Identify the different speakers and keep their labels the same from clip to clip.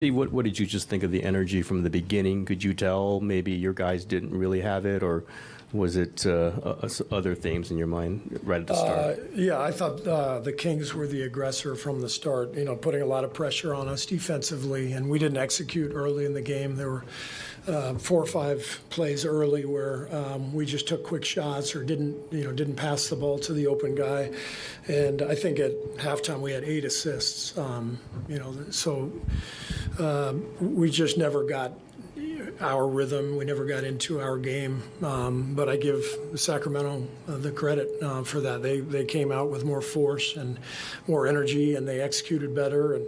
Speaker 1: Steve, what did you just think of the energy from the beginning? Could you tell maybe your guys didn't really have it, or was it other themes in your mind right at the start?
Speaker 2: Yeah, I thought the Kings were the aggressor from the start, putting a lot of pressure on us defensively, and we didn't execute early in the game. There were 4 or 5 plays early where we just took quick shots or didn't pass the ball to the open guy. And I think at halftime we had 8 assists. So we just never got our rhythm. We never got into our game. But I give Sacramento the credit for that. They came out with more force and more energy, and they executed better. And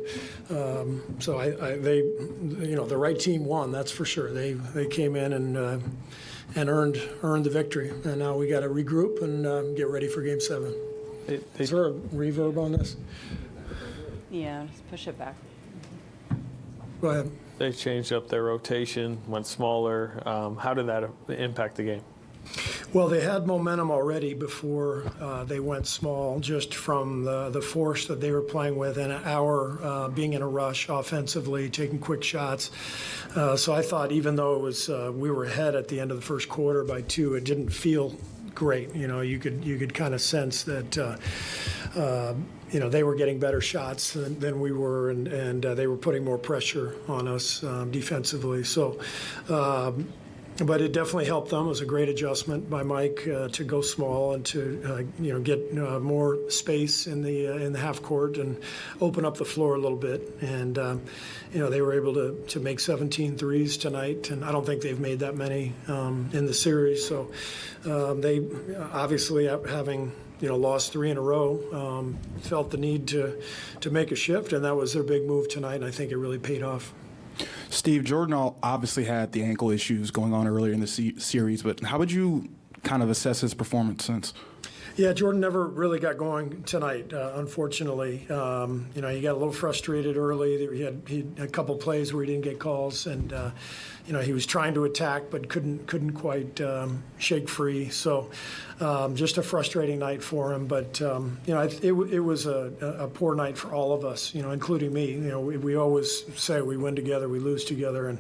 Speaker 2: so the right team won. That's for sure. They came in and earned the victory. And now we got to regroup and get ready for Game 7. Is there a reverb on this?
Speaker 3: Yeah, just push it back.
Speaker 2: Go ahead.
Speaker 4: They changed up their rotation, went smaller. How did that impact the game?
Speaker 2: Well, they had momentum already before they went small, just from the force that they were playing with and our being in a rush offensively, taking quick shots. So I thought, even though it was we were ahead at the end of the first quarter by 2, it didn't feel great. You could kind of sense that. They were getting better shots than we were, and they were putting more pressure on us defensively. So, but it definitely helped them. It was a great adjustment by Mike to go small and to get more space in the half court and open up the floor a little bit. And they were able to make 17 threes tonight, and I don't think they've made that many in the series. So they obviously, having lost 3 in a row, felt the need to make a shift, and that was their big move tonight, and I think it really paid off.
Speaker 5: Steve, Jordan obviously had the ankle issues going on earlier in the series, but how would you kind of assess his performance since?
Speaker 2: Yeah, Jordan never really got going tonight, unfortunately. He got a little frustrated early. He had a couple plays where he didn't get calls, and he was trying to attack but couldn't quite shake free. So just a frustrating night for him. But it was a poor night for all of us, including me. We always say we win together, we lose together, and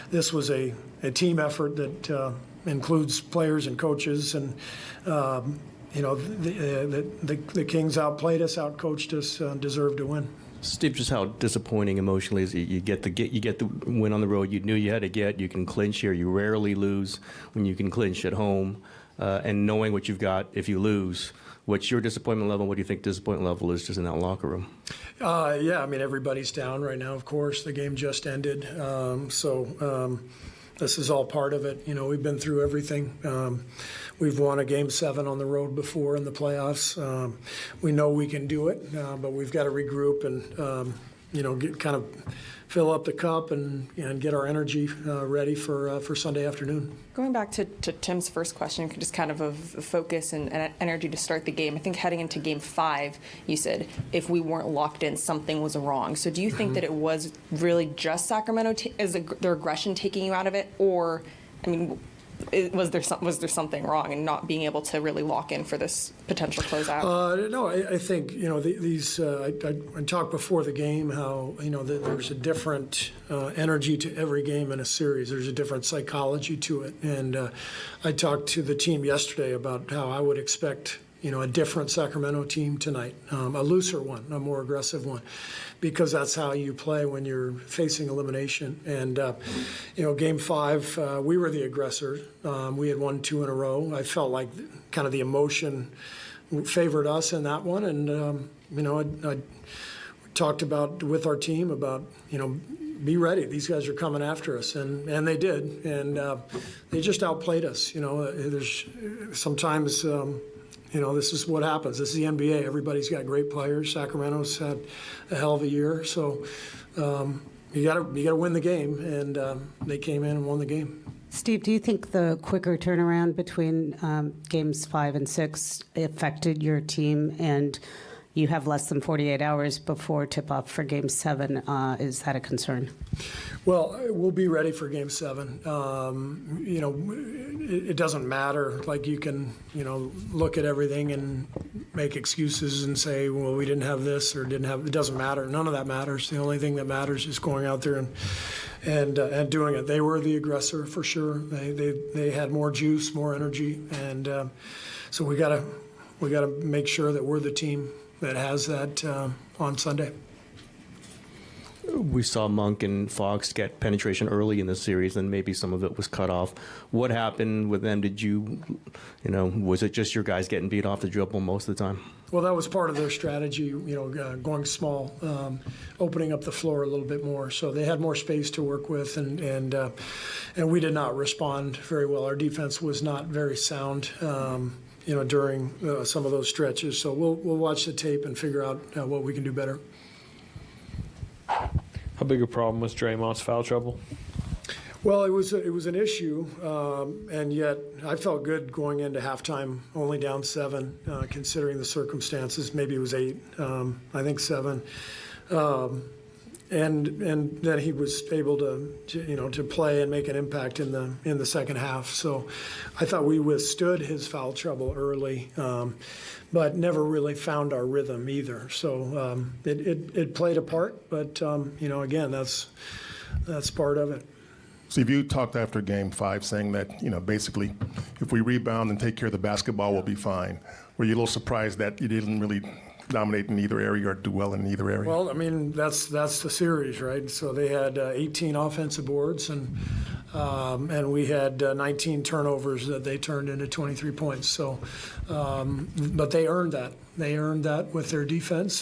Speaker 2: this was a team effort that includes players and coaches, and the Kings outplayed us, outcoached us, deserved to win.
Speaker 1: Steve, just how disappointing emotionally is it? You get the win on the road you knew you had to get. You can clinch here. You rarely lose when you can clinch at home. And knowing what you've got if you lose, what's your disappointment level? What do you think disappointment level is just in that locker room?
Speaker 2: Everybody's down right now, of course. The game just ended. This is all part of it. We've been through everything. We've won a Game 7 on the road before in the playoffs. We know we can do it, but we've got to regroup and kind of fill up the cup and get our energy ready for Sunday afternoon.
Speaker 6: Going back to Tim's first question, just kind of a focus and energy to start the game. I think heading into Game 5, you said if we weren't locked in, something was wrong. So do you think that it was really just Sacramento, their aggression taking you out of it, or, was there something wrong in not being able to really lock in for this potential closeout?
Speaker 2: No, I think these. I talked before the game how there's a different energy to every game in a series. There's a different psychology to it, and I talked to the team yesterday about how I would expect a different Sacramento team tonight, a looser one, a more aggressive one, because that's how you play when you're facing elimination. And, Game 5, we were the aggressor. We had won 2 in a row. I felt like kind of the emotion favored us in that one. And, I talked with our team about, be ready. These guys are coming after us, and they did. And they just outplayed us. There's sometimes... this is what happens. This is the NBA. Everybody's got great players. Sacramento's had a hell of a year. So you gotta win the game, and they came in and won the game.
Speaker 7: Steve, do you think the quicker turnaround between games 5 and 6 affected your team and you have less than 48 hours before tip-off for Game 7. Is that a concern?
Speaker 2: Well, we'll be ready for Game 7. It doesn't matter. Like, you can, look at everything and make excuses and say, well, we didn't have this or didn't have. It doesn't matter. None of that matters. The only thing that matters is going out there and doing it. They were the aggressor for sure. They had more juice, more energy, and so we gotta make sure that we're the team that has that on Sunday.
Speaker 1: We saw Monk and Fox get penetration early in the series, and maybe some of it was cut off. What happened with them? Did was it just your guys getting beat off the dribble most of the time?
Speaker 2: Well, that was part of their strategy, going small, opening up the floor a little bit more. So they had more space to work with, and we did not respond very well. Our defense was not very sound, during some of those stretches. So we'll watch the tape and figure out what we can do better.
Speaker 4: How big a problem was Draymond's foul trouble?
Speaker 2: Well, it was an issue, and yet I felt good going into halftime, only down 7, considering the circumstances. Maybe it was 8, I think 7, and then he was able to play and make an impact in the second half. So I thought we withstood his foul trouble early, but never really found our rhythm either. So it played a part, but again, that's part of it.
Speaker 8: Steve, you talked after Game 5 saying that, basically, if we rebound and take care of the basketball, we'll be fine. Were you a little surprised that you didn't really dominate in either area or do well in either area?
Speaker 2: Well, I mean, that's the series, right? So they had 18 offensive boards, and we had 19 turnovers that they turned into 23 points. So, but they earned that. They earned that with their defense.